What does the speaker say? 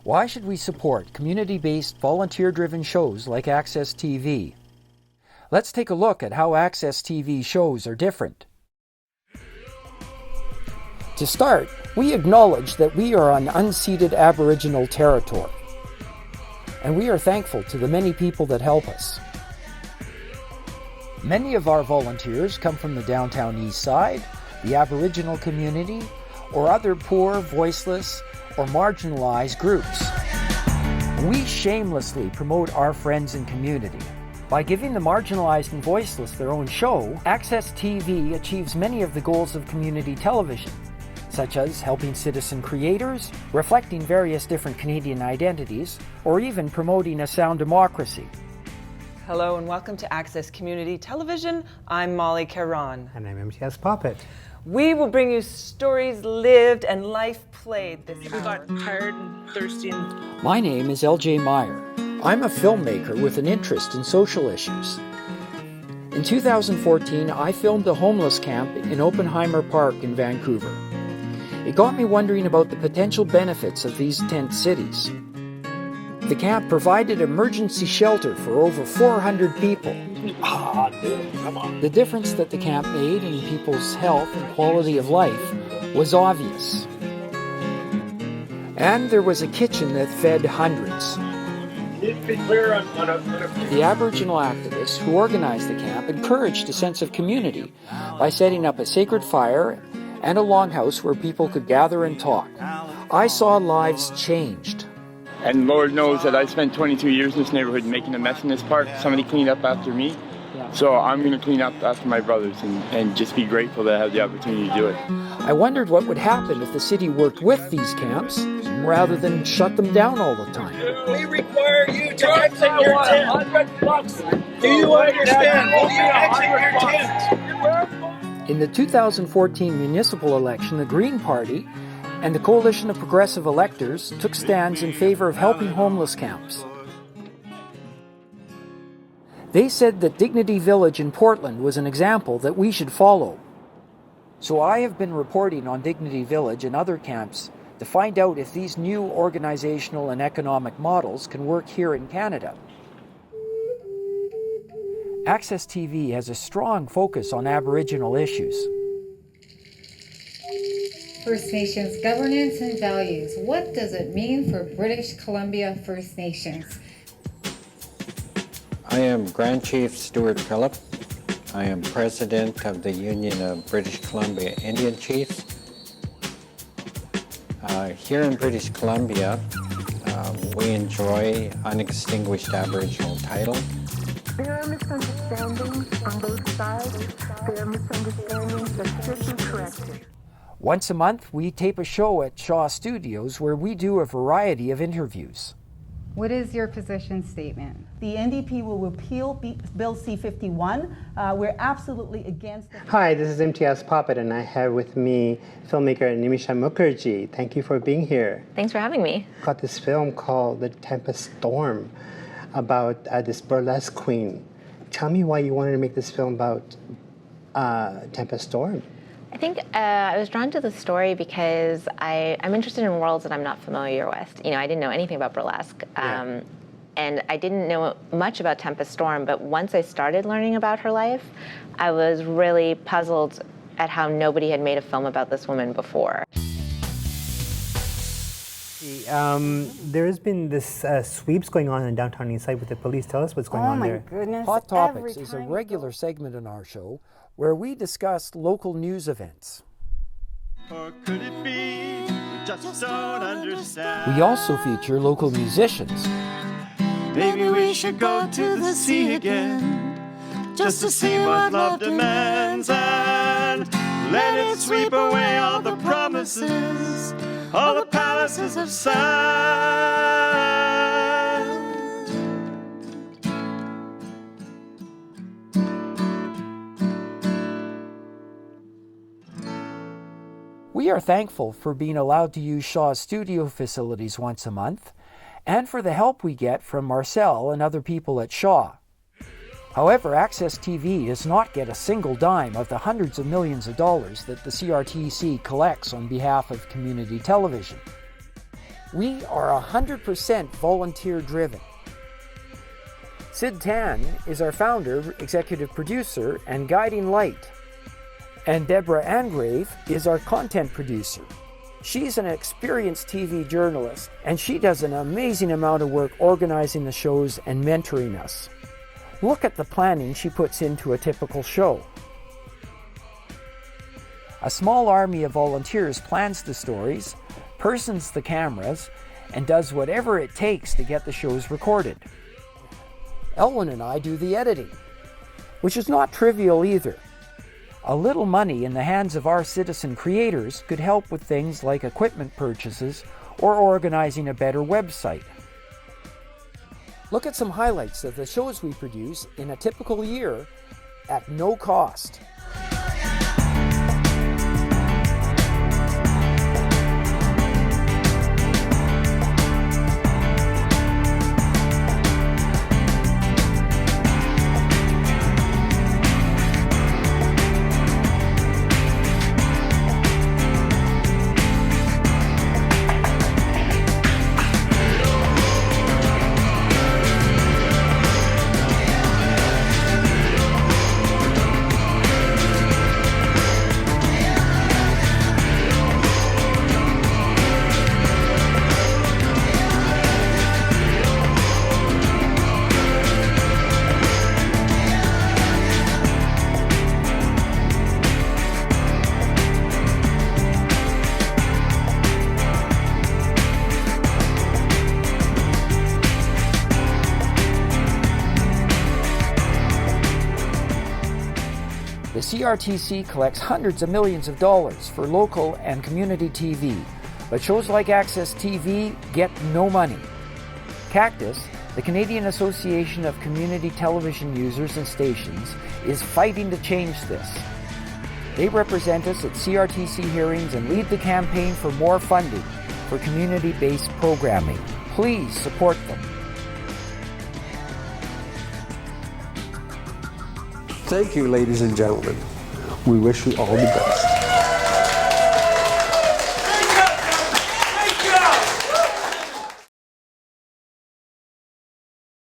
Why should we support community-based, volunteer-driven shows like Access TV? Let's take a look at how Access TV shows are different. To start, we acknowledge that we are on unceded Aboriginal territory, and we are thankful to the many people that help us. Many of our volunteers come from the downtown east side, the Aboriginal community, or other poor, voiceless, or marginalized groups. We shamelessly promote our friends and community. By giving the marginalized and voiceless their own show, Access TV achieves many of the goals of community television, such as helping citizen creators, reflecting various different Canadian identities, or even promoting a sound democracy. Hello and welcome to Access Community Television. I'm Molly Caron. And I'm MTS Poppet. We will bring you stories lived and life played this hour. We got tired and thirsty. My name is LJ Meyer. I'm a filmmaker with an interest in social issues. In 2014, I filmed a homeless camp in Oppenheimer Park in Vancouver. It got me wondering about the potential benefits of these tent cities. The camp provided emergency shelter for over 400 people. The difference that the camp made in people's health and quality of life was obvious. And there was a kitchen that fed hundreds. The Aboriginal activists who organized the camp encouraged a sense of community by setting up a sacred fire and a longhouse where people could gather and talk. I saw lives changed. And Lord knows that I spent 22 years in this neighborhood making a mess in this park. Somebody cleaned up after me. So I'm going to clean up after my brothers and just be grateful that I have the opportunity to do it. I wondered what would happen if the city worked with these camps rather than shut them down all the time. We require you to exit your tent. Do you understand? Will you exit your tent? In the 2014 municipal election, the Green Party and the Coalition of Progressive Electors took stands in favor of helping homeless camps. They said that Dignity Village in Portland was an example that we should follow. So I have been reporting on Dignity Village and other camps to find out if these new organizational and economic models can work here in Canada. Access TV has a strong focus on Aboriginal issues. First Nations governance and values. What does it mean for British Columbia First Nations? I am Grand Chief Stuart Phillip. I am President of the Union of British Columbia Indian Chiefs. Here in British Columbia, we enjoy unextinguished Aboriginal title. There are misunderstandings on both sides. There are misunderstandings that should be corrected. Once a month, we tape a show at Shaw Studios where we do a variety of interviews. What is your position statement? The NDP will repeal Bill C-51. We're absolutely against it. Hi, this is MTS Poppet, and I have with me filmmaker Nimisha Mukherjee. Thank you for being here. Thanks for having me. Got this film called The Tempest Storm about this burlesque queen. Tell me why you wanted to make this film about Tempest Storm. I think I was drawn to the story because I'm interested in worlds that I'm not familiar with. You know, I didn't know anything about burlesque, and I didn't know much about Tempest Storm, but once I started learning about her life, I was really puzzled at how nobody had made a film about this woman before. There has been this sweeps going on in downtown east side with the police. Tell us what's going on there. Oh my goodness. Hot Topics is a regular segment in our show where we discuss local news events. Or could it be we just don't understand? We also feature local musicians. Maybe we should go to the sea again, just to see what love demands, and let it sweep away all the promises, all the palaces of sand. We are thankful for being allowed to use Shaw's studio facilities once a month, and for the help we get from Marcel and other people at Shaw. However, Access TV does not get a single dime of the hundreds of millions of dollars that the CRTC collects on behalf of community television. We are 100% volunteer driven. Sid Tan is our founder, executive producer, and guiding light. And Deborah Angrave is our content producer. She's an experienced TV journalist, and she does an amazing amount of work organizing the shows and mentoring us. Look at the planning she puts into a typical show. A small army of volunteers plans the stories, persons the cameras, and does whatever it takes to get the shows recorded. Elwyn and I do the editing, which is not trivial either. A little money in the hands of our citizen creators could help with things like equipment purchases or organizing a better website. Look at some highlights of the shows we produce in a typical year at no cost. The CRTC collects hundreds of millions of dollars for local and community TV, but shows like Access TV get no money. CACTUS, the Canadian Association of Community Television Users and Stations, is fighting to change this. They represent us at CRTC hearings and lead the campaign for more funding for community-based programming. Please support them. Thank you, ladies and gentlemen. We wish you all the best.